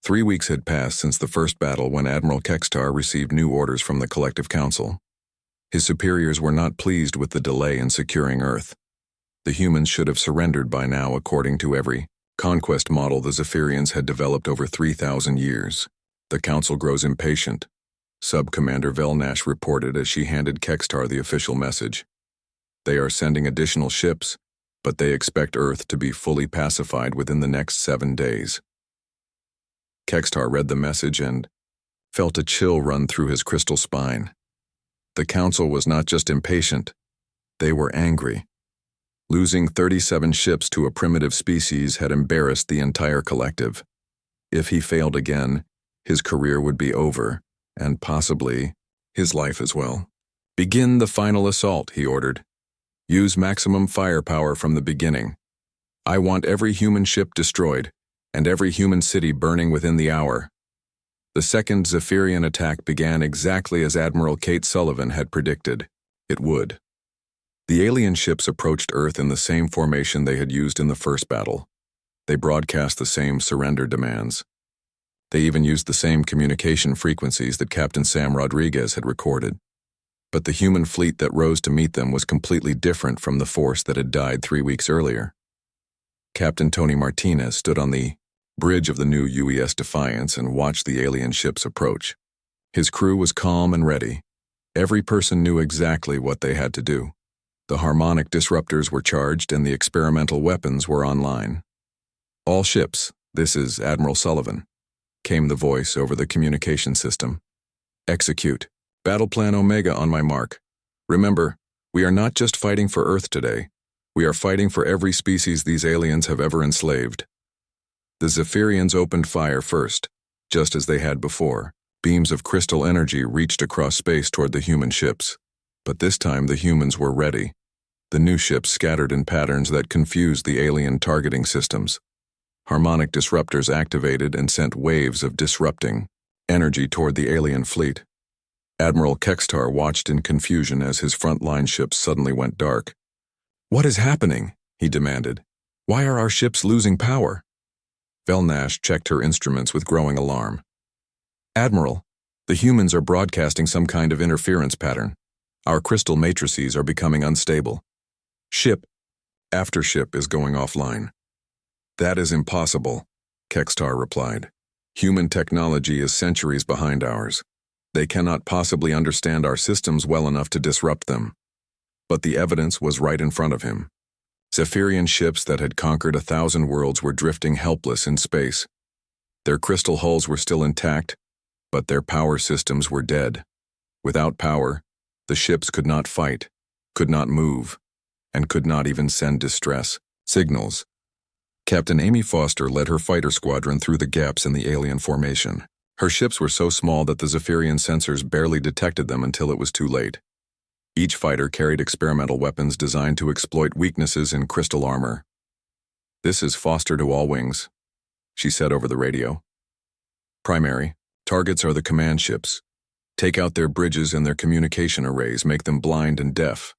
3 weeks had passed since the first battle when Admiral Kextar received new orders from the Collective Council. His superiors were not pleased with the delay in securing Earth. The humans should have surrendered by now according to every conquest model the Zephyrians had developed over 3,000 years. The Council grows impatient, Sub-Commander Velnash reported as she handed Kextar the official message. They are sending additional ships, but they expect Earth to be fully pacified within the next 7 days. Kextar read the message and felt a chill run through his crystal spine. The Council was not just impatient, they were angry. Losing 37 ships to a primitive species had embarrassed the entire collective. If he failed again, his career would be over, and possibly his life as well. "Begin the final assault," he ordered. "Use maximum firepower from the beginning. I want every human ship destroyed, and every human city burning within the hour." The second Zephyrian attack began exactly as Admiral Kate Sullivan had predicted it would. The alien ships approached Earth in the same formation they had used in the first battle. They broadcast the same surrender demands. They even used the same communication frequencies that Captain Sam Rodriguez had recorded. But the human fleet that rose to meet them was completely different from the force that had died 3 weeks earlier. Captain Tony Martinez stood on the bridge of the new UES Defiance and watched the alien ships approach. His crew was calm and ready. Every person knew exactly what they had to do. The harmonic disruptors were charged and the experimental weapons were online. "All ships, this is Admiral Sullivan," came the voice over the communication system. "Execute. Battle Plan Omega on my mark. Remember, we are not just fighting for Earth today. We are fighting for every species these aliens have ever enslaved." The Zephyrians opened fire first, just as they had before. Beams of crystal energy reached across space toward the human ships. But this time the humans were ready. The new ships scattered in patterns that confused the alien targeting systems. Harmonic disruptors activated and sent waves of disrupting energy toward the alien fleet. Admiral Kextar watched in confusion as his frontline ships suddenly went dark. "What is happening?" he demanded. "Why are our ships losing power?" Velnash checked her instruments with growing alarm. "Admiral, the humans are broadcasting some kind of interference pattern. Our crystal matrices are becoming unstable. Ship after ship is going offline." "That is impossible," Kextar replied. "Human technology is centuries behind ours. They cannot possibly understand our systems well enough to disrupt them." But the evidence was right in front of him. Zephyrian ships that had conquered 1,000 worlds were drifting helpless in space. Their crystal hulls were still intact, but their power systems were dead. Without power, the ships could not fight, could not move, and could not even send distress signals. Captain Amy Foster led her fighter squadron through the gaps in the alien formation. Her ships were so small that the Zephyrian sensors barely detected them until it was too late. Each fighter carried experimental weapons designed to exploit weaknesses in crystal armor. "This is Foster to all wings," she said over the radio. "Primary, targets are the command ships. Take out their bridges and their communication arrays, make them blind and deaf."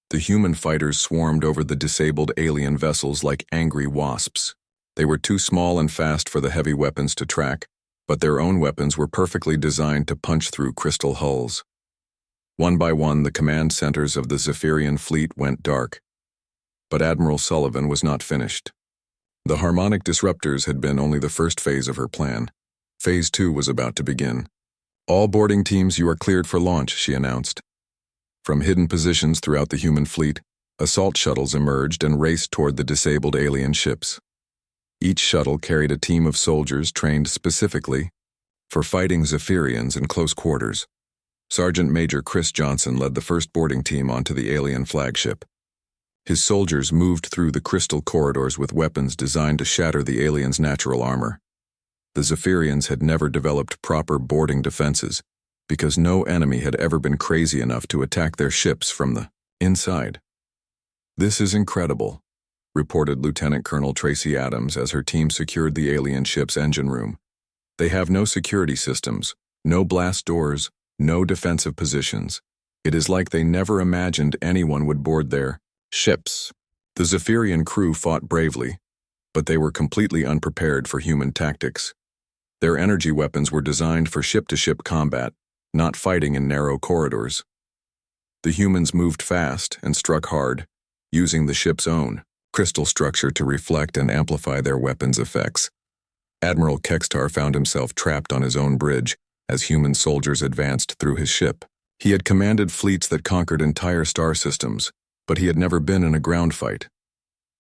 The human fighters swarmed over the disabled alien vessels like angry wasps. They were too small and fast for the heavy weapons to track, but their own weapons were perfectly designed to punch through crystal hulls. One by one, the command centers of the Zephyrian fleet went dark. But Admiral Sullivan was not finished. The harmonic disruptors had been only the first phase of her plan. Phase 2 was about to begin. "All boarding teams, you are cleared for launch," she announced. From hidden positions throughout the human fleet, assault shuttles emerged and raced toward the disabled alien ships. Each shuttle carried a team of soldiers trained specifically for fighting Zephyrians in close quarters. Sergeant Major Chris Johnson led the first boarding team onto the alien flagship. His soldiers moved through the crystal corridors with weapons designed to shatter the aliens' natural armor. The Zephyrians had never developed proper boarding defenses, because no enemy had ever been crazy enough to attack their ships from the inside. "This is incredible," reported Lieutenant Colonel Tracy Adams as her team secured the alien ship's engine room. "They have no security systems, no blast doors, no defensive positions. It is like they never imagined anyone would board their ships." The Zephyrian crew fought bravely, but they were completely unprepared for human tactics. Their energy weapons were designed for ship-to-ship combat, not fighting in narrow corridors. The humans moved fast and struck hard, using the ship's own crystal structure to reflect and amplify their weapons' effects. Admiral Kextar found himself trapped on his own bridge as human soldiers advanced through his ship. He had commanded fleets that conquered entire star systems, but he had never been in a ground fight.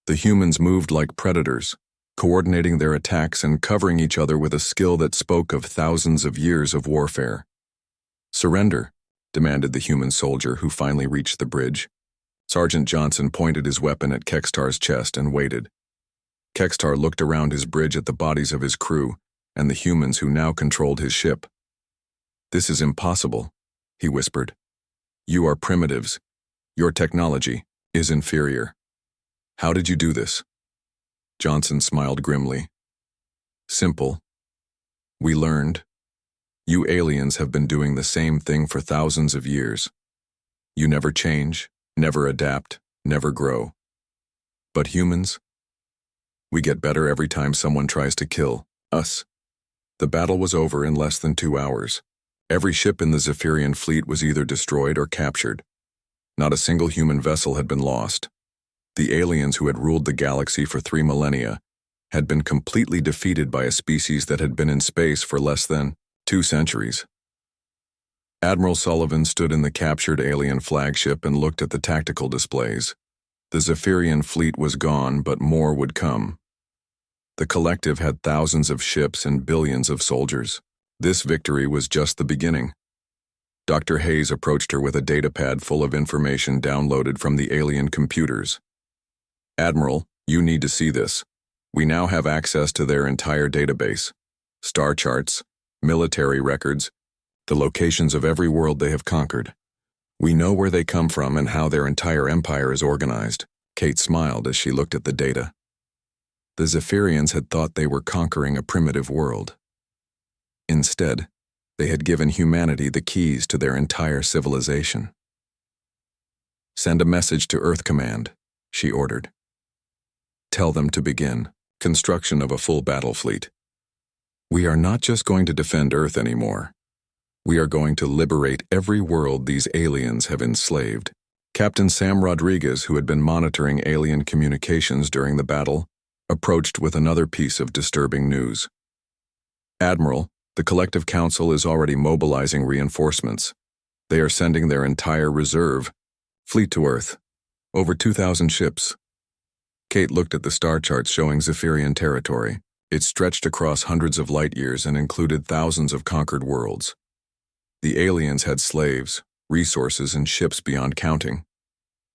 The humans moved like predators, coordinating their attacks and covering each other with a skill that spoke of thousands of years of warfare. "Surrender," demanded the human soldier who finally reached the bridge. Sergeant Johnson pointed his weapon at Kextar's chest and waited. Kextar looked around his bridge at the bodies of his crew and the humans who now controlled his ship. "This is impossible," he whispered. "You are primitives. Your technology is inferior. How did you do this?" Johnson smiled grimly. "Simple. We learned. You aliens have been doing the same thing for thousands of years. You never change, never adapt, never grow. But humans? We get better every time someone tries to kill us." The battle was over in less than 2 hours. Every ship in the Zephyrian fleet was either destroyed or captured. Not a single human vessel had been lost. The aliens who had ruled the galaxy for 3 millennia had been completely defeated by a species that had been in space for less than 2 centuries. Admiral Sullivan stood in the captured alien flagship and looked at the tactical displays. The Zephyrian fleet was gone, but more would come. The collective had thousands of ships and billions of soldiers. This victory was just the beginning. Dr. Hayes approached her with a datapad full of information downloaded from the alien computers. "Admiral, you need to see this. We now have access to their entire database. Star charts, military records, the locations of every world they have conquered. We know where they come from and how their entire empire is organized." Kate smiled as she looked at the data. The Zephyrians had thought they were conquering a primitive world. Instead, they had given humanity the keys to their entire civilization. "Send a message to Earth Command," she ordered. "Tell them to begin construction of a full battle fleet. We are not just going to defend Earth anymore. We are going to liberate every world these aliens have enslaved." Captain Sam Rodriguez, who had been monitoring alien communications during the battle, approached with another piece of disturbing news. "Admiral, the Collective Council is already mobilizing reinforcements. They are sending their entire reserve fleet to Earth. Over 2,000 ships." Kate looked at the star charts showing Zephyrian territory. It stretched across hundreds of light years and included thousands of conquered worlds. The aliens had slaves, resources, and ships beyond counting.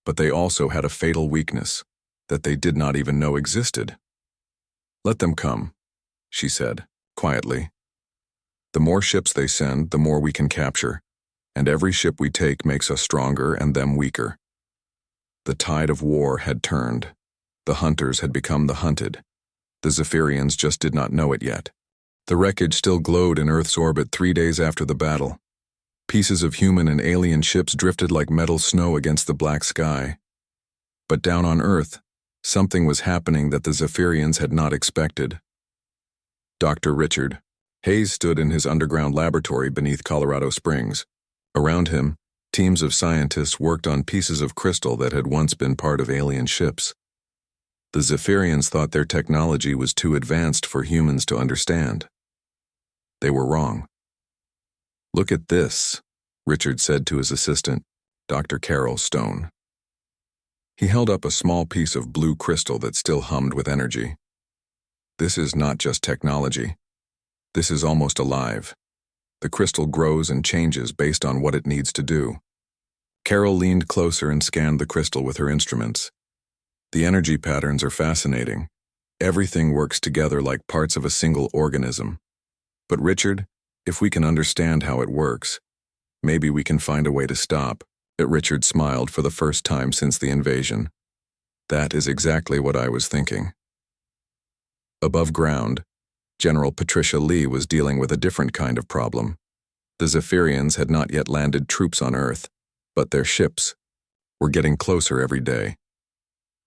But they also had a fatal weakness that they did not even know existed. "Let them come," she said, quietly. "The more ships they send, the more we can capture, and every ship we take makes us stronger and them weaker." The tide of war had turned. The hunters had become the hunted. The Zephyrians just did not know it yet. The wreckage still glowed in Earth's orbit 3 days after the battle. Pieces of human and alien ships drifted like metal snow against the black sky. But down on Earth, something was happening that the Zephyrians had not expected. Dr. Richard Hayes stood in his underground laboratory beneath Colorado Springs. Around him, teams of scientists worked on pieces of crystal that had once been part of alien ships. The Zephyrians thought their technology was too advanced for humans to understand. They were wrong. "Look at this," Richard said to his assistant, Dr. Carol Stone. He held up a small piece of blue crystal that still hummed with energy. "This is not just technology. This is almost alive. The crystal grows and changes based on what it needs to do." Carol leaned closer and scanned the crystal with her instruments. "The energy patterns are fascinating. Everything works together like parts of a single organism. But Richard, if we can understand how it works, maybe we can find a way to stop." Richard smiled for the first time since the invasion. "That is exactly what I was thinking." Above ground, General Patricia Lee was dealing with a different kind of problem. The Zephyrians had not yet landed troops on Earth, but their ships were getting closer every day.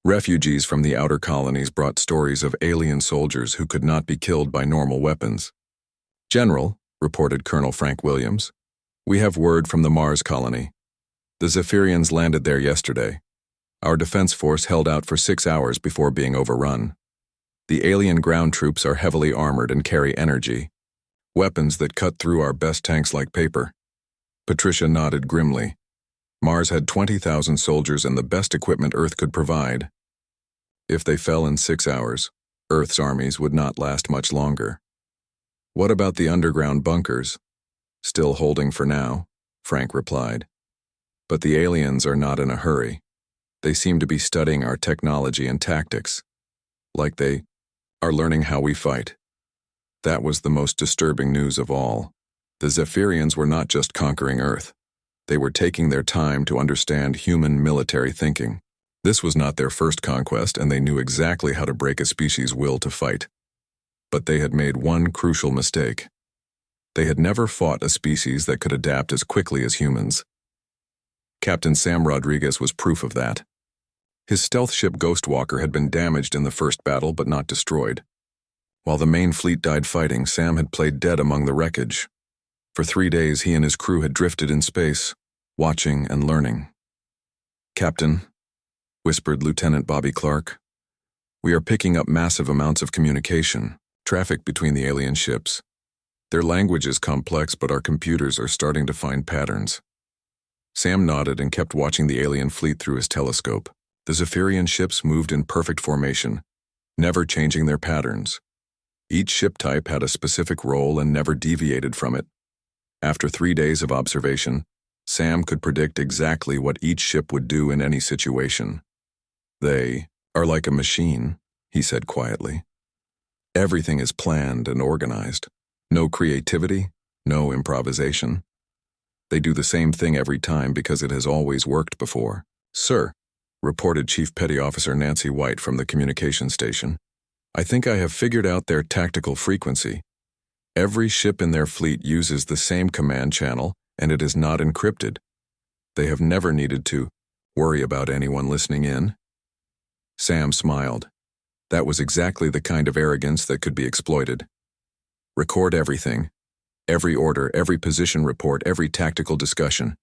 Refugees from the outer colonies brought stories of alien soldiers who could not be killed by normal weapons. "General," reported Colonel Frank Williams, "we have word from the Mars colony. The Zephyrians landed there yesterday. Our defense force held out for 6 hours before being overrun. The alien ground troops are heavily armored and carry energy, weapons that cut through our best tanks like paper." Patricia nodded grimly. Mars had 20,000 soldiers and the best equipment Earth could provide. If they fell in 6 hours, Earth's armies would not last much longer. "What about the underground bunkers?" "Still holding for now," Frank replied. "But the aliens are not in a hurry. They seem to be studying our technology and tactics, like they are learning how we fight." That was the most disturbing news of all. The Zephyrians were not just conquering Earth. They were taking their time to understand human military thinking. This was not their first conquest, and they knew exactly how to break a species' will to fight. But they had made one crucial mistake. They had never fought a species that could adapt as quickly as humans. Captain Sam Rodriguez was proof of that. His stealth ship Ghostwalker had been damaged in the first battle but not destroyed. While the main fleet died fighting, Sam had played dead among the wreckage. For 3 days, he and his crew had drifted in space, watching and learning. "Captain," whispered Lieutenant Bobby Clark, "we are picking up massive amounts of communication, traffic between the alien ships. Their language is complex, but our computers are starting to find patterns." Sam nodded and kept watching the alien fleet through his telescope. The Zephyrian ships moved in perfect formation, never changing their patterns. Each ship type had a specific role and never deviated from it. After 3 days of observation, Sam could predict exactly what each ship would do in any situation. "They are like a machine," he said quietly. "Everything is planned and organized. No creativity, no improvisation. They do the same thing every time because it has always worked before." "Sir," reported Chief Petty Officer Nancy White from the communication station, "I think I have figured out their tactical frequency. Every ship in their fleet uses the same command channel, and it is not encrypted. They have never needed to worry about anyone listening in." Sam smiled. That was exactly the kind of arrogance that could be exploited. "Record everything. Every order, every position report, every tactical discussion.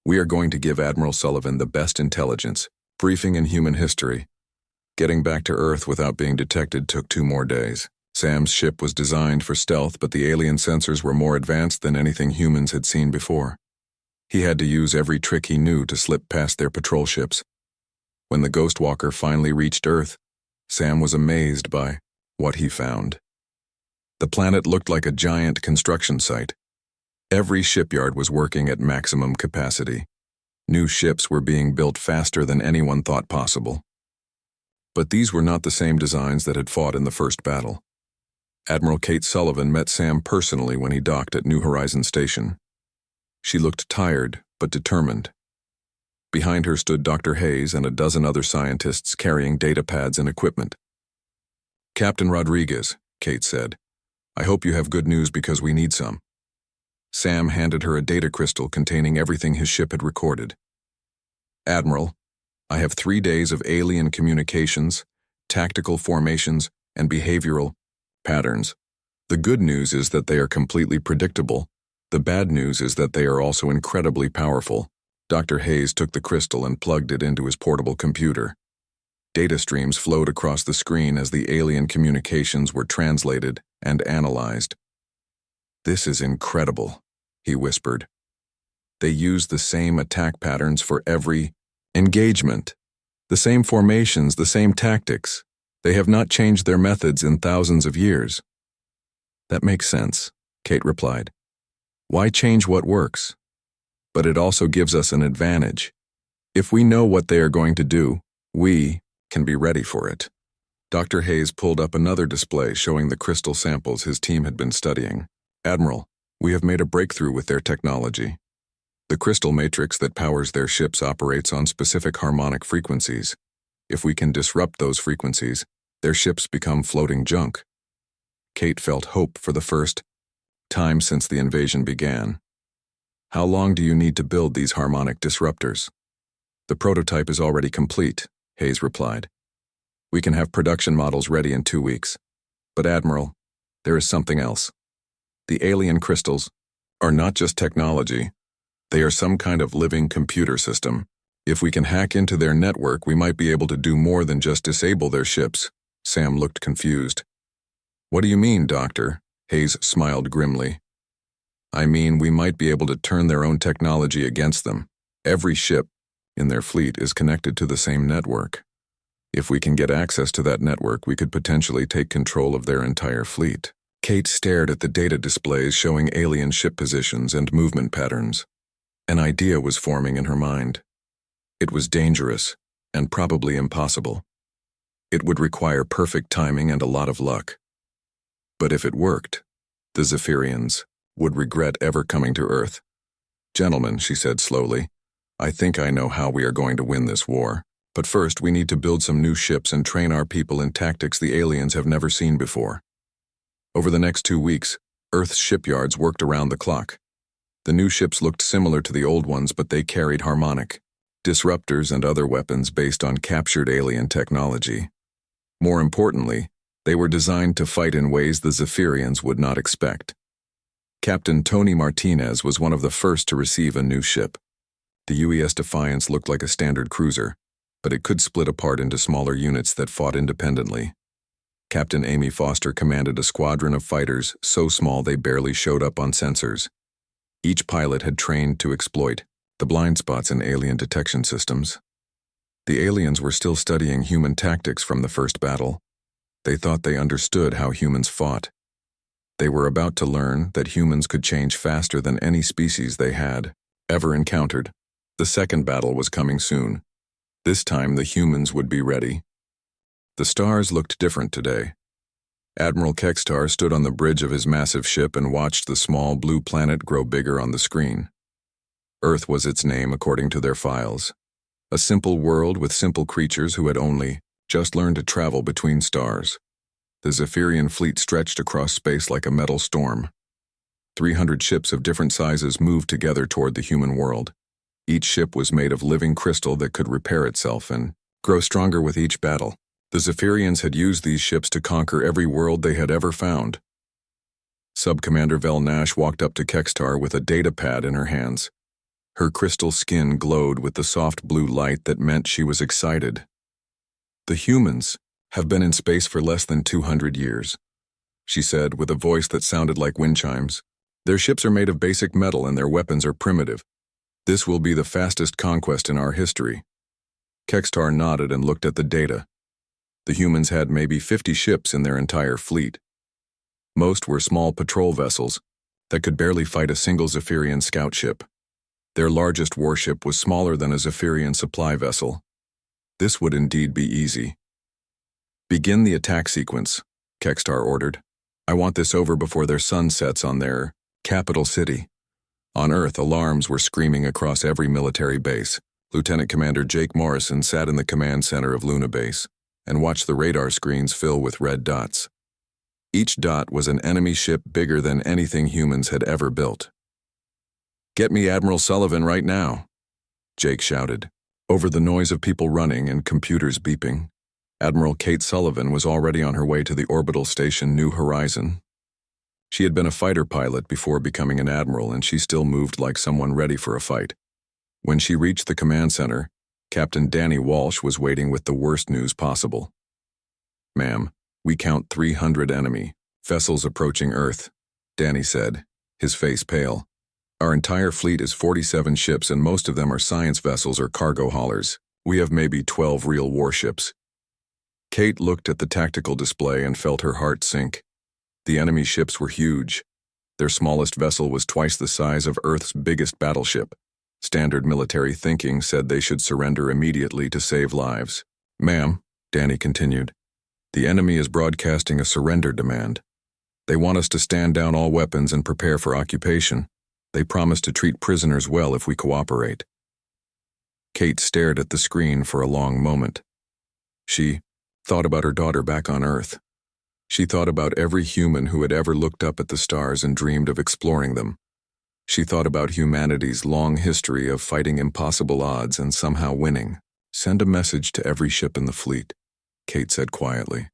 We are going to give Admiral Sullivan the best intelligence briefing in human history." Getting back to Earth without being detected took 2 more days. Sam's ship was designed for stealth, but the alien sensors were more advanced than anything humans had seen before. He had to use every trick he knew to slip past their patrol ships. When the Ghostwalker finally reached Earth, Sam was amazed by what he found. The planet looked like a giant construction site. Every shipyard was working at maximum capacity. New ships were being built faster than anyone thought possible. But these were not the same designs that had fought in the first battle. Admiral Kate Sullivan met Sam personally when he docked at New Horizons Station. She looked tired, but determined. Behind her stood Dr. Hayes and a dozen other scientists carrying data pads and equipment. "Captain Rodriguez," Kate said, "I hope you have good news because we need some." Sam handed her a data crystal containing everything his ship had recorded. "Admiral, I have 3 days of alien communications, tactical formations, and behavioral patterns. The good news is that they are completely predictable. The bad news is that they are also incredibly powerful." Dr. Hayes took the crystal and plugged it into his portable computer. Data streams flowed across the screen as the alien communications were translated and analyzed. "This is incredible," he whispered. "They use the same attack patterns for every engagement. The same formations, the same tactics. They have not changed their methods in thousands of years." "That makes sense," Kate replied. "Why change what works? But it also gives us an advantage. If we know what they are going to do, we can be ready for it." Dr. Hayes pulled up another display showing the crystal samples his team had been studying. "Admiral, we have made a breakthrough with their technology. The crystal matrix that powers their ships operates on specific harmonic frequencies. If we can disrupt those frequencies, their ships become floating junk." Kate felt hope for the first time since the invasion began. "How long do you need to build these harmonic disruptors?" "The prototype is already complete," Hayes replied. "We can have production models ready in 2 weeks. But Admiral, there is something else." The alien crystals are not just technology. They are some kind of living computer system. If we can hack into their network, we might be able to do more than just disable their ships. Sam looked confused. What do you mean, Doctor? Hayes smiled grimly. I mean, we might be able to turn their own technology against them. Every ship in their fleet is connected to the same network. If we can get access to that network, we could potentially take control of their entire fleet. Kate stared at the data displays showing alien ship positions and movement patterns. An idea was forming in her mind. It was dangerous and probably impossible. It would require perfect timing and a lot of luck. But if it worked, the Zephyrians would regret ever coming to Earth. Gentlemen, she said slowly, I think I know how we are going to win this war. But first, we need to build some new ships and train our people in tactics the aliens have never seen before. Over the next 2 weeks, Earth's shipyards worked around the clock. The new ships looked similar to the old ones, but they carried harmonic disruptors and other weapons based on captured alien technology. More importantly, they were designed to fight in ways the Zephyrians would not expect. Captain Tony Martinez was one of the first to receive a new ship. The UES Defiance looked like a standard cruiser, but it could split apart into smaller units that fought independently. Captain Amy Foster commanded a squadron of fighters so small they barely showed up on sensors. Each pilot had trained to exploit the blind spots in alien detection systems. The aliens were still studying human tactics from the first battle. They thought they understood how humans fought. They were about to learn that humans could change faster than any species they had ever encountered. The second battle was coming soon. This time the humans would be ready. The stars looked different today. Admiral Kekstar stood on the bridge of his massive ship and watched the small blue planet grow bigger on the screen. Earth was its name according to their files. A simple world with simple creatures who had only just learned to travel between stars. The Zephyrian fleet stretched across space like a metal storm. 300 ships of different sizes moved together toward the human world. Each ship was made of living crystal that could repair itself and grow stronger with each battle. The Zephyrians had used these ships to conquer every world they had ever found. Sub-Commander Vel Nash walked up to Kekstar with a data pad in her hands. Her crystal skin glowed with the soft blue light that meant she was excited. The humans have been in space for less than 200 years, she said with a voice that sounded like wind chimes. Their ships are made of basic metal and their weapons are primitive. This will be the fastest conquest in our history. Kekstar nodded and looked at the data. The humans had maybe 50 ships in their entire fleet. Most were small patrol vessels that could barely fight a single Zephyrian scout ship. Their largest warship was smaller than a Zephyrian supply vessel. This would indeed be easy. Begin the attack sequence, Kekstar ordered. I want this over before their sun sets on their capital city. On Earth, alarms were screaming across every military base. Lieutenant Commander Jake Morrison sat in the command center of Luna Base and watched the radar screens fill with red dots. Each dot was an enemy ship bigger than anything humans had ever built. Get me Admiral Sullivan right now, Jake shouted. Over the noise of people running and computers beeping, Admiral Kate Sullivan was already on her way to the orbital station New Horizon. She had been a fighter pilot before becoming an admiral, and she still moved like someone ready for a fight. When she reached the command center, Captain Danny Walsh was waiting with the worst news possible. Ma'am, we count 300 enemy vessels approaching Earth, Danny said, his face pale. Our entire fleet is 47 ships and most of them are science vessels or cargo haulers. We have maybe 12 real warships. Kate looked at the tactical display and felt her heart sink. The enemy ships were huge. Their smallest vessel was twice the size of Earth's biggest battleship. Standard military thinking said they should surrender immediately to save lives. Ma'am, Danny continued, the enemy is broadcasting a surrender demand. They want us to stand down all weapons and prepare for occupation. They promise to treat prisoners well if we cooperate. Kate stared at the screen for a long moment. She thought about her daughter back on Earth. She thought about every human who had ever looked up at the stars and dreamed of exploring them. She thought about humanity's long history of fighting impossible odds and somehow winning. Send a message to every ship in the fleet, Kate said quietly.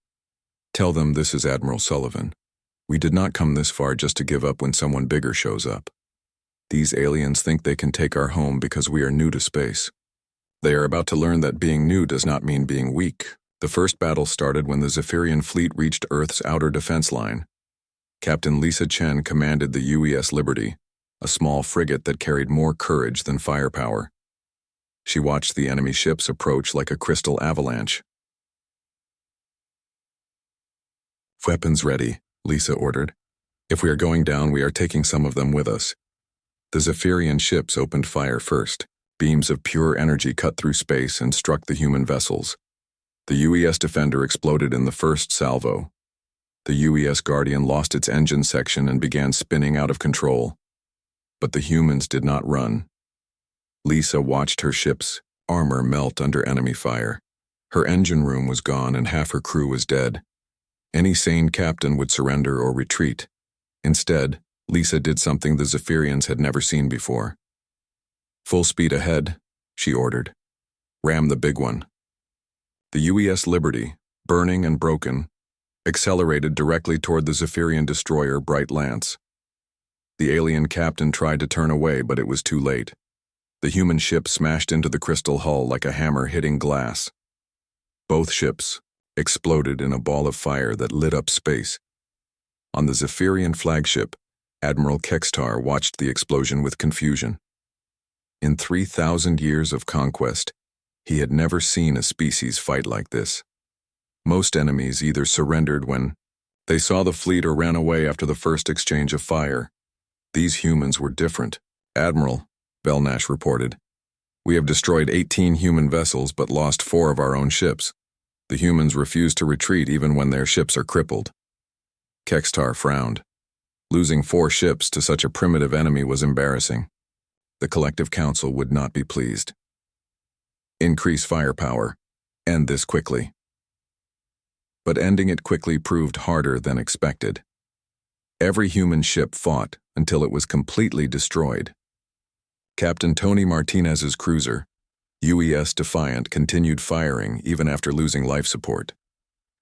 Tell them this is Admiral Sullivan. We did not come this far just to give up when someone bigger shows up. These aliens think they can take our home because we are new to space. They are about to learn that being new does not mean being weak. The first battle started when the Zephyrian fleet reached Earth's outer defense line. Captain Lisa Chen commanded the UES Liberty, a small frigate that carried more courage than firepower. She watched the enemy ships approach like a crystal avalanche. "Weapons ready," Lisa ordered. "If we are going down, we are taking some of them with us." The Zephyrian ships opened fire first. Beams of pure energy cut through space and struck the human vessels. The UES Defender exploded in the first salvo. The UES Guardian lost its engine section and began spinning out of control. But the humans did not run. Lisa watched her ship's armor melt under enemy fire. Her engine room was gone and half her crew was dead. Any sane captain would surrender or retreat. Instead, Lisa did something the Zephyrians had never seen before. "Full speed ahead," she ordered. "Ram the big one." The UES Liberty, burning and broken, accelerated directly toward the Zephyrian destroyer Bright Lance. The alien captain tried to turn away, but it was too late. The human ship smashed into the crystal hull like a hammer hitting glass. Both ships exploded in a ball of fire that lit up space. On the Zephyrian flagship, Admiral Kextar watched the explosion with confusion. In 3,000 years of conquest, he had never seen a species fight like this. Most enemies either surrendered when they saw the fleet or ran away after the first exchange of fire. These humans were different. "Admiral," Belnash reported, "we have destroyed 18 human vessels but lost 4 of our own ships. The humans refuse to retreat even when their ships are crippled." Kextar frowned. Losing 4 ships to such a primitive enemy was embarrassing. The Collective Council would not be pleased. "Increase firepower. End this quickly." But ending it quickly proved harder than expected. Every human ship fought until it was completely destroyed. Captain Tony Martinez's cruiser, UES Defiant, continued firing even after losing life support.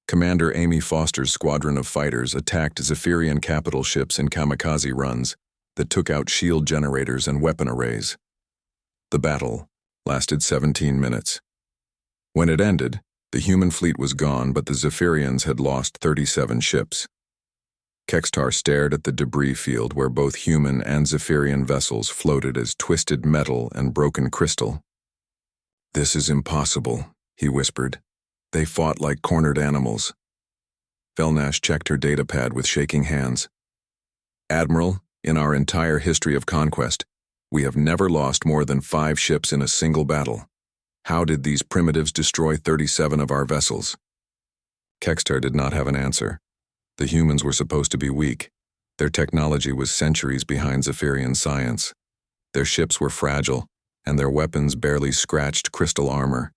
Commander Amy Foster's squadron of fighters attacked Zephyrian capital ships in kamikaze runs that took out shield generators and weapon arrays. The battle lasted 17 minutes. When it ended, the human fleet was gone, but the Zephyrians had lost 37 ships. Kextar stared at the debris field where both human and Zephyrian vessels floated as twisted metal and broken crystal. "This is impossible," he whispered. "They fought like cornered animals." Belnash checked her datapad with shaking hands. "Admiral, in our entire history of conquest, we have never lost more than 5 ships in a single battle. How did these primitives destroy 37 of our vessels?" Kextar did not have an answer. The humans were supposed to be weak. Their technology was centuries behind Zephyrian science. Their ships were fragile, and their weapons barely scratched crystal armor.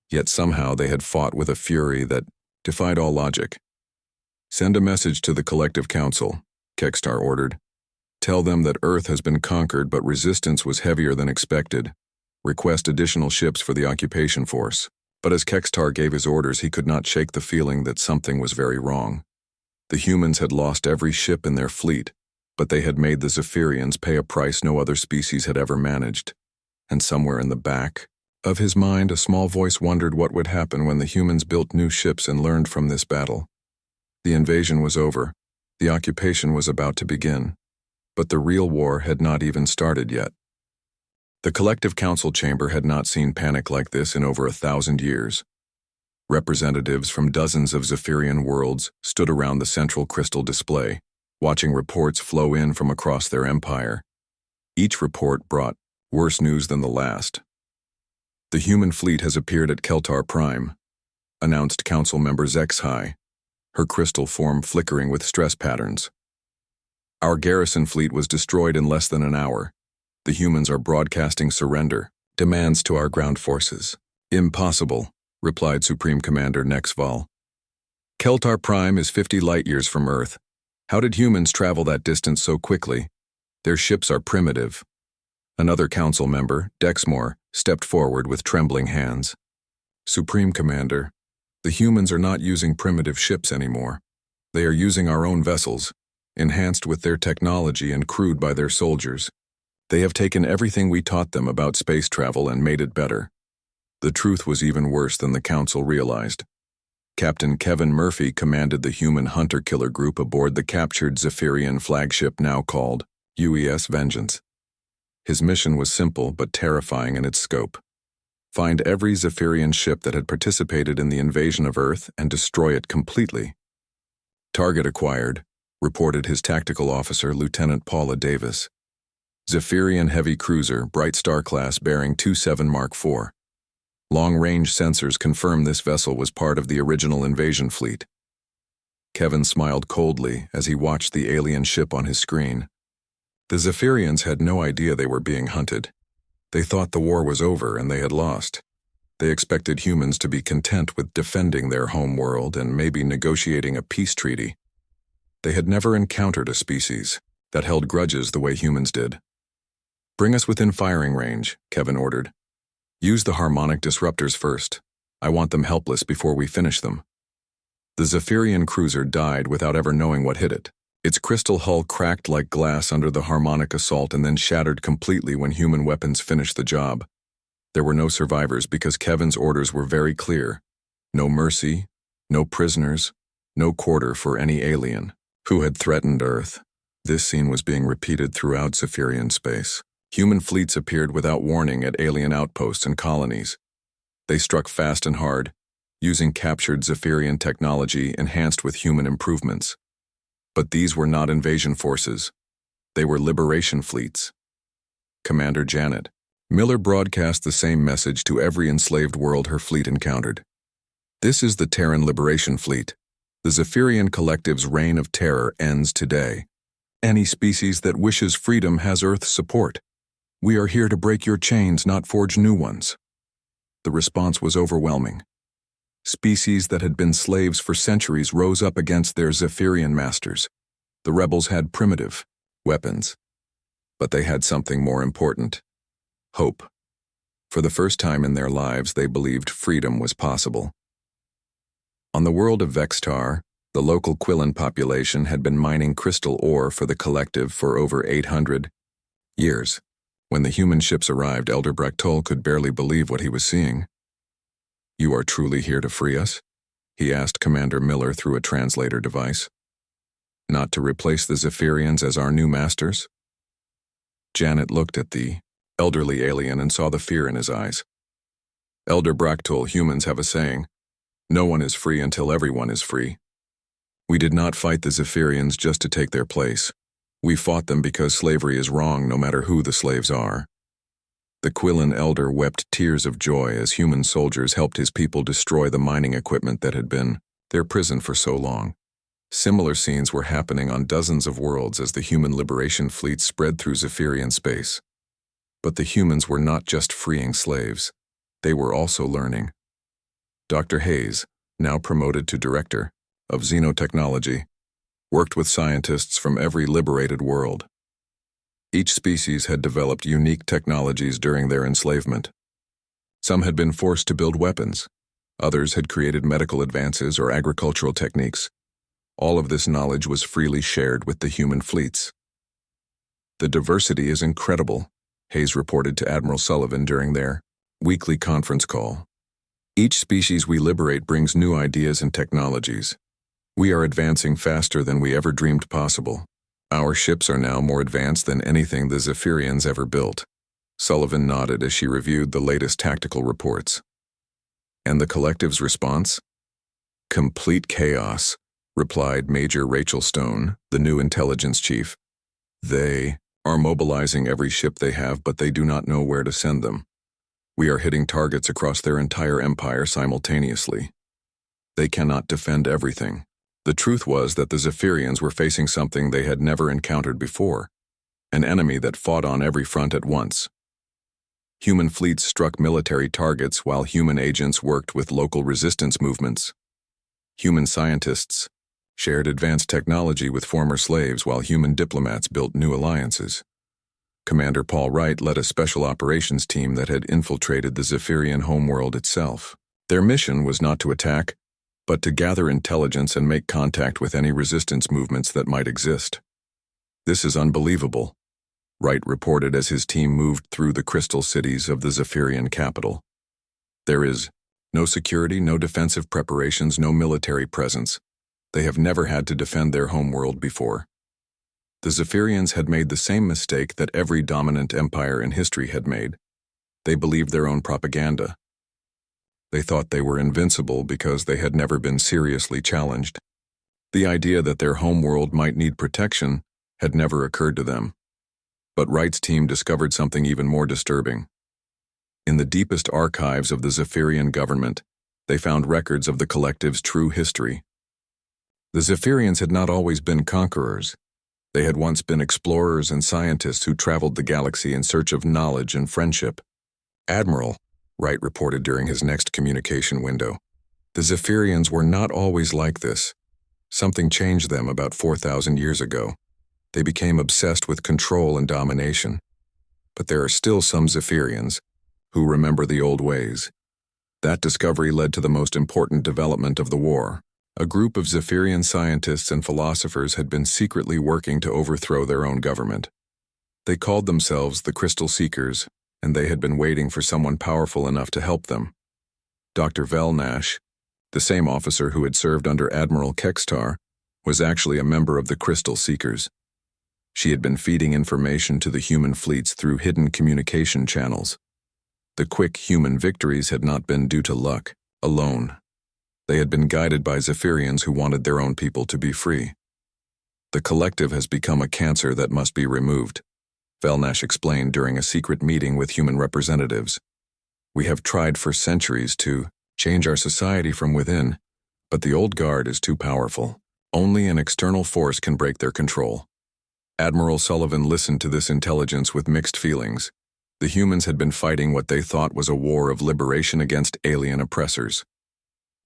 Yet somehow they had fought with a fury that defied all logic. "Send a message to the Collective Council," Kextar ordered. "Tell them that Earth has been conquered, but resistance was heavier than expected. Request additional ships for the occupation force." But as Kextar gave his orders, he could not shake the feeling that something was very wrong. The humans had lost every ship in their fleet, but they had made the Zephyrians pay a price no other species had ever managed. And somewhere in the back of his mind, a small voice wondered what would happen when the humans built new ships and learned from this battle. The invasion was over. The occupation was about to begin. But the real war had not even started yet. The Collective Council chamber had not seen panic like this in over 1,000 years. Representatives from dozens of Zephyrian worlds stood around the central crystal display, watching reports flow in from across their empire. Each report brought worse news than the last. "The human fleet has appeared at Keltar Prime," announced Council Member Zexhai, her crystal form flickering with stress patterns. "Our garrison fleet was destroyed in less than an hour. The humans are broadcasting surrender, demands to our ground forces." "Impossible," replied Supreme Commander Nexval. "Keltar Prime is 50 light-years from Earth. How did humans travel that distance so quickly? Their ships are primitive." Another council member, Dexmore, stepped forward with trembling hands. "Supreme Commander, the humans are not using primitive ships anymore. They are using our own vessels, enhanced with their technology and crewed by their soldiers. They have taken everything we taught them about space travel and made it better. The truth was even worse than the Council realized. Captain Kevin Murphy commanded the human hunter-killer group aboard the captured Zephyrian flagship now called UES Vengeance. His mission was simple but terrifying in its scope. Find every Zephyrian ship that had participated in the invasion of Earth and destroy it completely. Target acquired, reported his tactical officer, Lieutenant Paula Davis. Zephyrian heavy cruiser, Bright Star class bearing 27 Mark IV. Long-range sensors confirm this vessel was part of the original invasion fleet. Kevin smiled coldly as he watched the alien ship on his screen. The Zephyrians had no idea they were being hunted. They thought the war was over and they had lost. They expected humans to be content with defending their home world and maybe negotiating a peace treaty. They had never encountered a species that held grudges the way humans did. "Bring us within firing range," Kevin ordered. "Use the harmonic disruptors first. I want them helpless before we finish them." The Zephyrian cruiser died without ever knowing what hit it. Its crystal hull cracked like glass under the harmonic assault and then shattered completely when human weapons finished the job. There were no survivors because Kevin's orders were very clear. No mercy, no prisoners, no quarter for any alien who had threatened Earth. This scene was being repeated throughout Zephyrian space. Human fleets appeared without warning at alien outposts and colonies. They struck fast and hard, using captured Zephyrian technology enhanced with human improvements. But these were not invasion forces. They were liberation fleets. Commander Janet Miller broadcast the same message to every enslaved world her fleet encountered. "This is the Terran Liberation Fleet. The Zephyrian Collective's reign of terror ends today. Any species that wishes freedom has Earth's support. We are here to break your chains, not forge new ones." The response was overwhelming. Species that had been slaves for centuries rose up against their Zephyrian masters. The rebels had primitive weapons, but they had something more important: hope. For the first time in their lives, they believed freedom was possible. On the world of Vextar, the local Quillan population had been mining crystal ore for the Collective for over 800 years. When the human ships arrived, Elder Brechtoll could barely believe what he was seeing. "You are truly here to free us?" he asked Commander Miller through a translator device. "Not to replace the Zephyrians as our new masters?" Janet looked at the elderly alien and saw the fear in his eyes. "Elder Brechtoll, humans have a saying, no one is free until everyone is free. We did not fight the Zephyrians just to take their place. We fought them because slavery is wrong no matter who the slaves are." The Quillan elder wept tears of joy as human soldiers helped his people destroy the mining equipment that had been their prison for so long. Similar scenes were happening on dozens of worlds as the human liberation fleet spread through Zephyrian space. But the humans were not just freeing slaves. They were also learning. Dr. Hayes, now promoted to director of xenotechnology, worked with scientists from every liberated world. Each species had developed unique technologies during their enslavement. Some had been forced to build weapons. Others had created medical advances or agricultural techniques. All of this knowledge was freely shared with the human fleets. "The diversity is incredible," Hayes reported to Admiral Sullivan during their weekly conference call. "Each species we liberate brings new ideas and technologies. We are advancing faster than we ever dreamed possible. Our ships are now more advanced than anything the Zephyrians ever built." Sullivan nodded as she reviewed the latest tactical reports. "And the Collective's response?" "Complete chaos," replied Major Rachel Stone, the new intelligence chief. "They are mobilizing every ship they have, but they do not know where to send them. We are hitting targets across their entire empire simultaneously. They cannot defend everything." The truth was that the Zephyrians were facing something they had never encountered before, an enemy that fought on every front at once. Human fleets struck military targets while human agents worked with local resistance movements. Human scientists shared advanced technology with former slaves while human diplomats built new alliances. Commander Paul Wright led a special operations team that had infiltrated the Zephyrian homeworld itself. Their mission was not to attack, but to gather intelligence and make contact with any resistance movements that might exist. "This is unbelievable," Wright reported as his team moved through the crystal cities of the Zephyrian capital. "There is no security, no defensive preparations, no military presence. They have never had to defend their homeworld before." The Zephyrians had made the same mistake that every dominant empire in history had made. They believed their own propaganda. They thought they were invincible because they had never been seriously challenged. The idea that their homeworld might need protection had never occurred to them. But Wright's team discovered something even more disturbing. In the deepest archives of the Zephyrian government, they found records of the collective's true history. The Zephyrians had not always been conquerors. They had once been explorers and scientists who traveled the galaxy in search of knowledge and friendship. "Admiral," Wright reported during his next communication window, "the Zephyrians were not always like this. Something changed them about 4,000 years ago. They became obsessed with control and domination. But there are still some Zephyrians who remember the old ways." That discovery led to the most important development of the war. A group of Zephyrian scientists and philosophers had been secretly working to overthrow their own government. They called themselves the Crystal Seekers, and they had been waiting for someone powerful enough to help them. Dr. Velnash, the same officer who had served under Admiral Kextar, was actually a member of the Crystal Seekers. She had been feeding information to the human fleets through hidden communication channels. The quick human victories had not been due to luck alone. They had been guided by Zephyrians who wanted their own people to be free. "The collective has become a cancer that must be removed," Velnash explained during a secret meeting with human representatives. "We have tried for centuries to change our society from within, but the old guard is too powerful. Only an external force can break their control." Admiral Sullivan listened to this intelligence with mixed feelings. The humans had been fighting what they thought was a war of liberation against alien oppressors.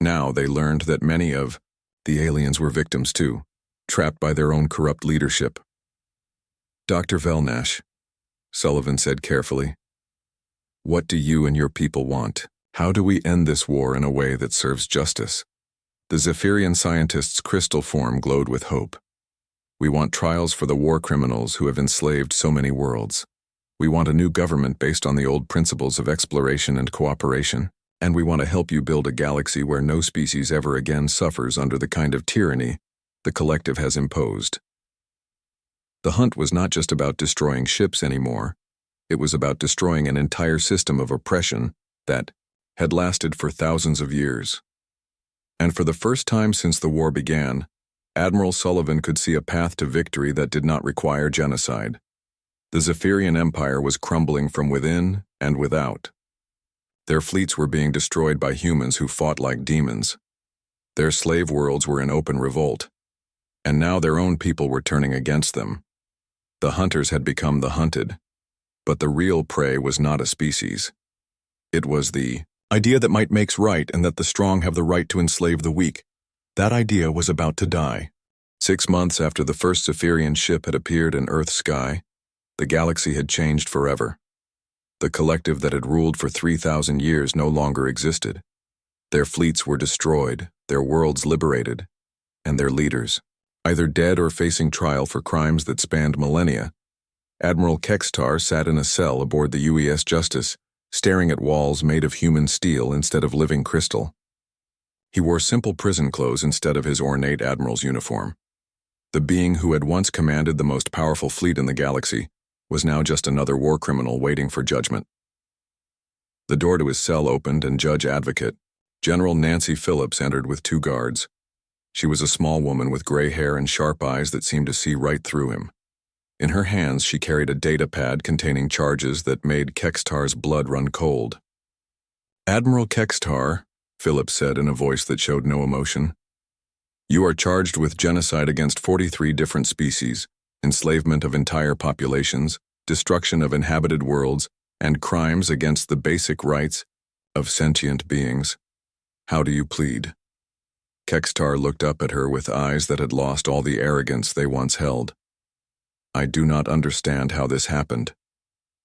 Now they learned that many of the aliens were victims too, trapped by their own corrupt leadership. "Dr. Velnash," Sullivan said carefully, "what do you and your people want? How do we end this war in a way that serves justice?" The Zephyrian scientist's crystal form glowed with hope. "We want trials for the war criminals who have enslaved so many worlds. We want a new government based on the old principles of exploration and cooperation. And we want to help you build a galaxy where no species ever again suffers under the kind of tyranny the collective has imposed." The hunt was not just about destroying ships anymore. It was about destroying an entire system of oppression that had lasted for thousands of years. And for the first time since the war began, Admiral Sullivan could see a path to victory that did not require genocide. The Zephyrian Empire was crumbling from within and without. Their fleets were being destroyed by humans who fought like demons. Their slave worlds were in open revolt, and now their own people were turning against them. The hunters had become the hunted, but the real prey was not a species. It was the idea that might makes right and that the strong have the right to enslave the weak. That idea was about to die. 6 months after the first Zephyrian ship had appeared in Earth's sky, the galaxy had changed forever. The collective that had ruled for 3,000 years no longer existed. Their fleets were destroyed, their worlds liberated, and their leaders, either dead or facing trial for crimes that spanned millennia. Admiral Kextar sat in a cell aboard the UES Justice, staring at walls made of human steel instead of living crystal. He wore simple prison clothes instead of his ornate admiral's uniform. The being who had once commanded the most powerful fleet in the galaxy was now just another war criminal waiting for judgment. The door to his cell opened and Judge Advocate, General Nancy Phillips, entered with 2 guards. She was a small woman with gray hair and sharp eyes that seemed to see right through him. In her hands she carried a data pad containing charges that made Kextar's blood run cold. "Admiral Kextar," Phillips said in a voice that showed no emotion, "you are charged with genocide against 43 different species, enslavement of entire populations, destruction of inhabited worlds, and crimes against the basic rights of sentient beings. How do you plead?" Kextar looked up at her with eyes that had lost all the arrogance they once held. "I do not understand how this happened,"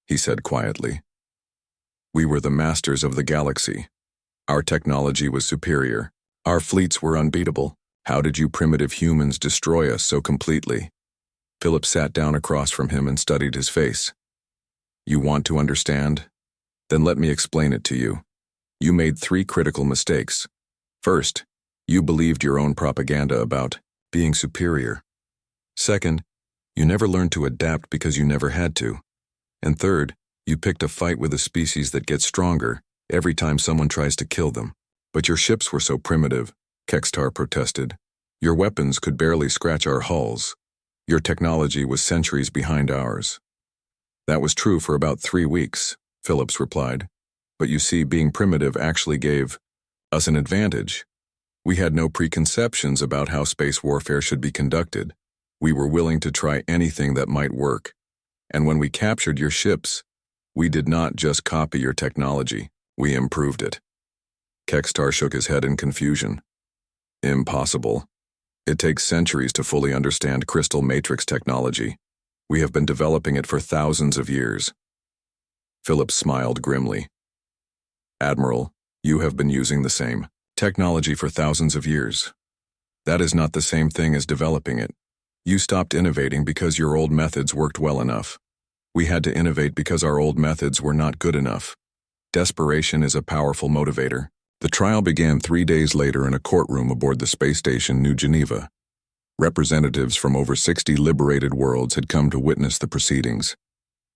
he said quietly. "We were the masters of the galaxy. Our technology was superior. Our fleets were unbeatable. How did you primitive humans destroy us so completely? Philip sat down across from him and studied his face. You want to understand? Then let me explain it to you. You made 3 critical mistakes. First, you believed your own propaganda about being superior. Second, you never learned to adapt because you never had to. And third, you picked a fight with a species that gets stronger every time someone tries to kill them. But your ships were so primitive, Kextar protested. Your weapons could barely scratch our hulls. Your technology was centuries behind ours. That was true for about 3 weeks, Phillips replied. But you see, being primitive actually gave us an advantage. We had no preconceptions about how space warfare should be conducted. We were willing to try anything that might work. And when we captured your ships, we did not just copy your technology, we improved it. Kextar shook his head in confusion. Impossible. It takes centuries to fully understand crystal matrix technology. We have been developing it for thousands of years. Phillips smiled grimly. Admiral, you have been using the same technology for thousands of years. That is not the same thing as developing it. You stopped innovating because your old methods worked well enough. We had to innovate because our old methods were not good enough. Desperation is a powerful motivator. The trial began 3 days later in a courtroom aboard the space station New Geneva. Representatives from over 60 liberated worlds had come to witness the proceedings.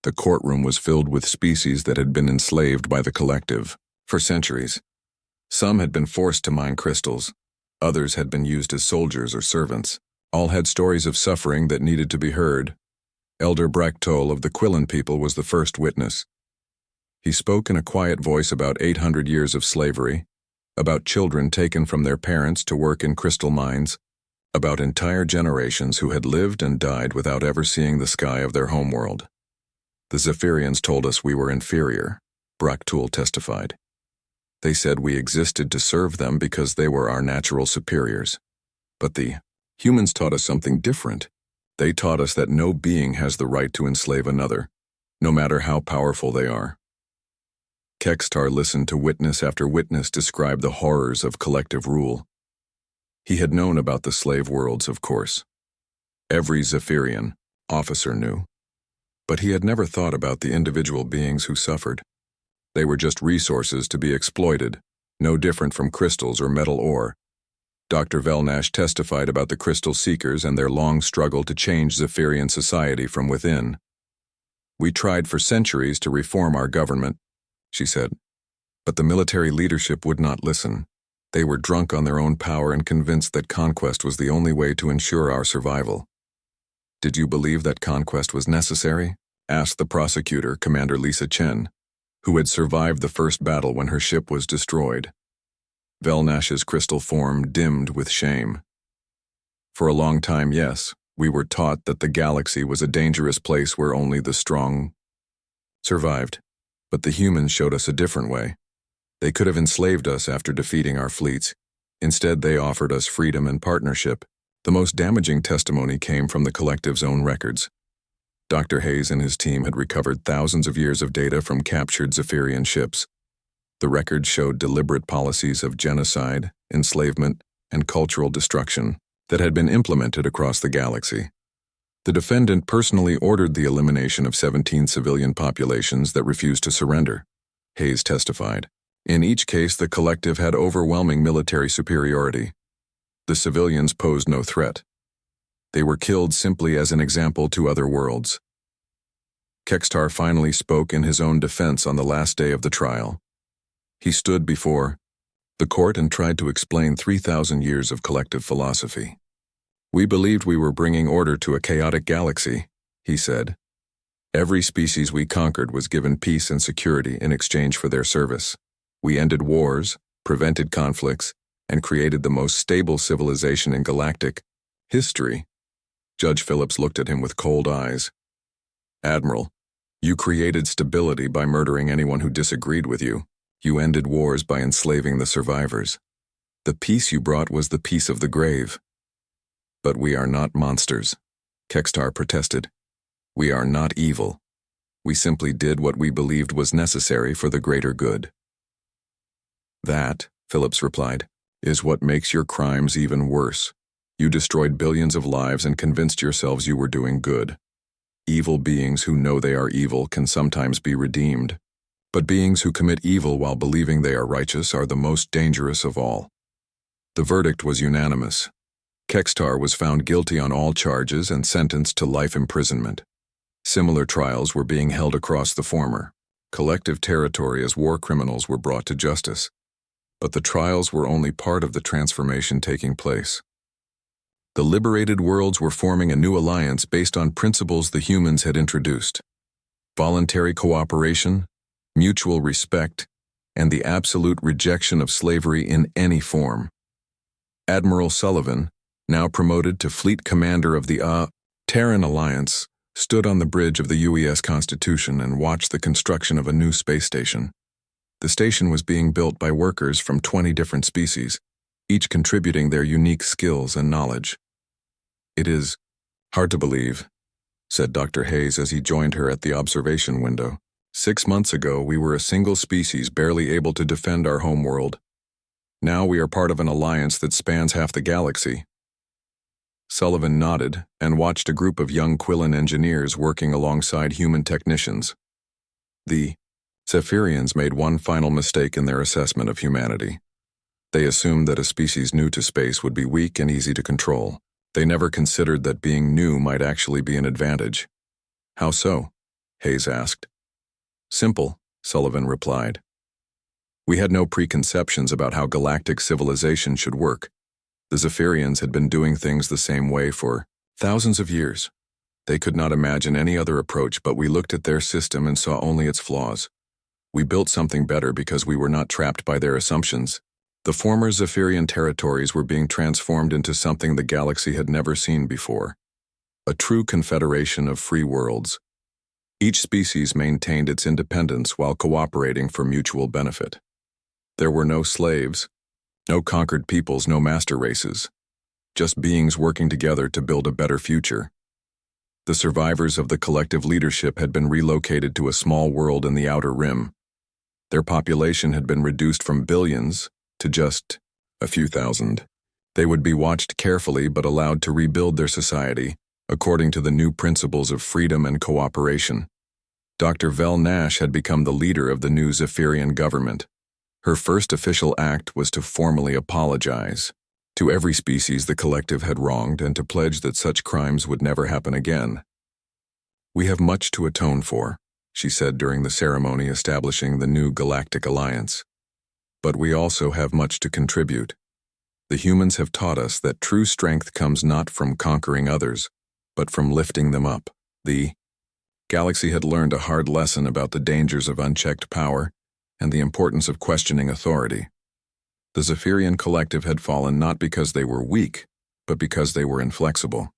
The courtroom was filled with species that had been enslaved by the collective for centuries. Some had been forced to mine crystals. Others had been used as soldiers or servants. All had stories of suffering that needed to be heard. Elder Brachtol of the Quillen people was the first witness. He spoke in a quiet voice about 800 years of slavery, about children taken from their parents to work in crystal mines, about entire generations who had lived and died without ever seeing the sky of their homeworld. The Zephyrians told us we were inferior, Brachtol testified. They said we existed to serve them because they were our natural superiors. But the humans taught us something different. They taught us that no being has the right to enslave another, no matter how powerful they are. Kextar listened to witness after witness describe the horrors of collective rule. He had known about the slave worlds, of course. Every Zephyrian officer knew. But he had never thought about the individual beings who suffered. They were just resources to be exploited, no different from crystals or metal ore. Dr. Velnash testified about the crystal seekers and their long struggle to change Zephyrian society from within. We tried for centuries to reform our government, she said, but the military leadership would not listen. They were drunk on their own power and convinced that conquest was the only way to ensure our survival. Did you believe that conquest was necessary? Asked the prosecutor, Commander Lisa Chen, who had survived the first battle when her ship was destroyed. Velnash's crystal form dimmed with shame. For a long time, yes, we were taught that the galaxy was a dangerous place where only the strong survived. But the humans showed us a different way. They could have enslaved us after defeating our fleets. Instead, they offered us freedom and partnership. The most damaging testimony came from the collective's own records. Dr. Hayes and his team had recovered thousands of years of data from captured Zephyrian ships. The records showed deliberate policies of genocide, enslavement, and cultural destruction that had been implemented across the galaxy. The defendant personally ordered the elimination of 17 civilian populations that refused to surrender, Hayes testified. In each case, the collective had overwhelming military superiority. The civilians posed no threat. They were killed simply as an example to other worlds. Kextar finally spoke in his own defense on the last day of the trial. He stood before the court and tried to explain 3,000 years of collective philosophy. We believed we were bringing order to a chaotic galaxy, he said. Every species we conquered was given peace and security in exchange for their service. We ended wars, prevented conflicts, and created the most stable civilization in galactic history. Judge Phillips looked at him with cold eyes. Admiral, you created stability by murdering anyone who disagreed with you. You ended wars by enslaving the survivors. The peace you brought was the peace of the grave. But we are not monsters, Kextar protested. We are not evil. We simply did what we believed was necessary for the greater good. That, Phillips replied, is what makes your crimes even worse. You destroyed billions of lives and convinced yourselves you were doing good. Evil beings who know they are evil can sometimes be redeemed, but beings who commit evil while believing they are righteous are the most dangerous of all. The verdict was unanimous. Kextar was found guilty on all charges and sentenced to life imprisonment. Similar trials were being held across the former collective territory as war criminals were brought to justice. But the trials were only part of the transformation taking place. The liberated worlds were forming a new alliance based on principles the humans had introduced: voluntary cooperation, mutual respect, and the absolute rejection of slavery in any form. Admiral Sullivan, now promoted to Fleet Commander of the Terran Alliance, stood on the bridge of the UES Constitution and watched the construction of a new space station. The station was being built by workers from 20 different species, each contributing their unique skills and knowledge. "It is hard to believe," said Dr. Hayes as he joined her at the observation window. "6 months ago, we were a single species barely able to defend our homeworld. Now we are part of an alliance that spans half the galaxy." Sullivan nodded and watched a group of young Quillan engineers working alongside human technicians. The Zephyrians made one final mistake in their assessment of humanity. They assumed that a species new to space would be weak and easy to control. They never considered that being new might actually be an advantage. "How so?" Hayes asked. "Simple," Sullivan replied. "We had no preconceptions about how galactic civilization should work. The Zephyrians had been doing things the same way for thousands of years. They could not imagine any other approach, but we looked at their system and saw only its flaws. We built something better because we were not trapped by their assumptions. The former Zephyrian territories were being transformed into something the galaxy had never seen before: a true confederation of free worlds. Each species maintained its independence while cooperating for mutual benefit. There were no slaves, no conquered peoples, no master races. Just beings working together to build a better future. The survivors of the collective leadership had been relocated to a small world in the Outer Rim. Their population had been reduced from billions to just a few thousand. They would be watched carefully but allowed to rebuild their society according to the new principles of freedom and cooperation. Dr. Vel Nash had become the leader of the new Zephyrian government. Her first official act was to formally apologize to every species the collective had wronged and to pledge that such crimes would never happen again. "We have much to atone for," she said during the ceremony establishing the new Galactic Alliance. "But we also have much to contribute. The humans have taught us that true strength comes not from conquering others, but from lifting them up." The galaxy had learned a hard lesson about the dangers of unchecked power and the importance of questioning authority. The Zephyrian collective had fallen not because they were weak, but because they were inflexible.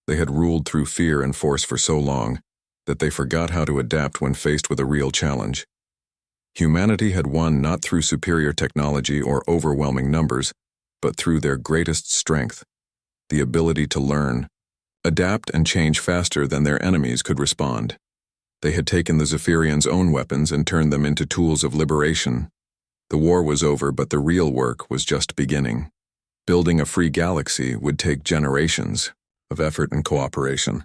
They had ruled through fear and force for so long that they forgot how to adapt when faced with a real challenge. Humanity had won not through superior technology or overwhelming numbers, but through their greatest strength: the ability to learn, adapt, and change faster than their enemies could respond. They had taken the Zephyrians' own weapons and turned them into tools of liberation. The war was over, but the real work was just beginning. Building a free galaxy would take generations of effort and cooperation.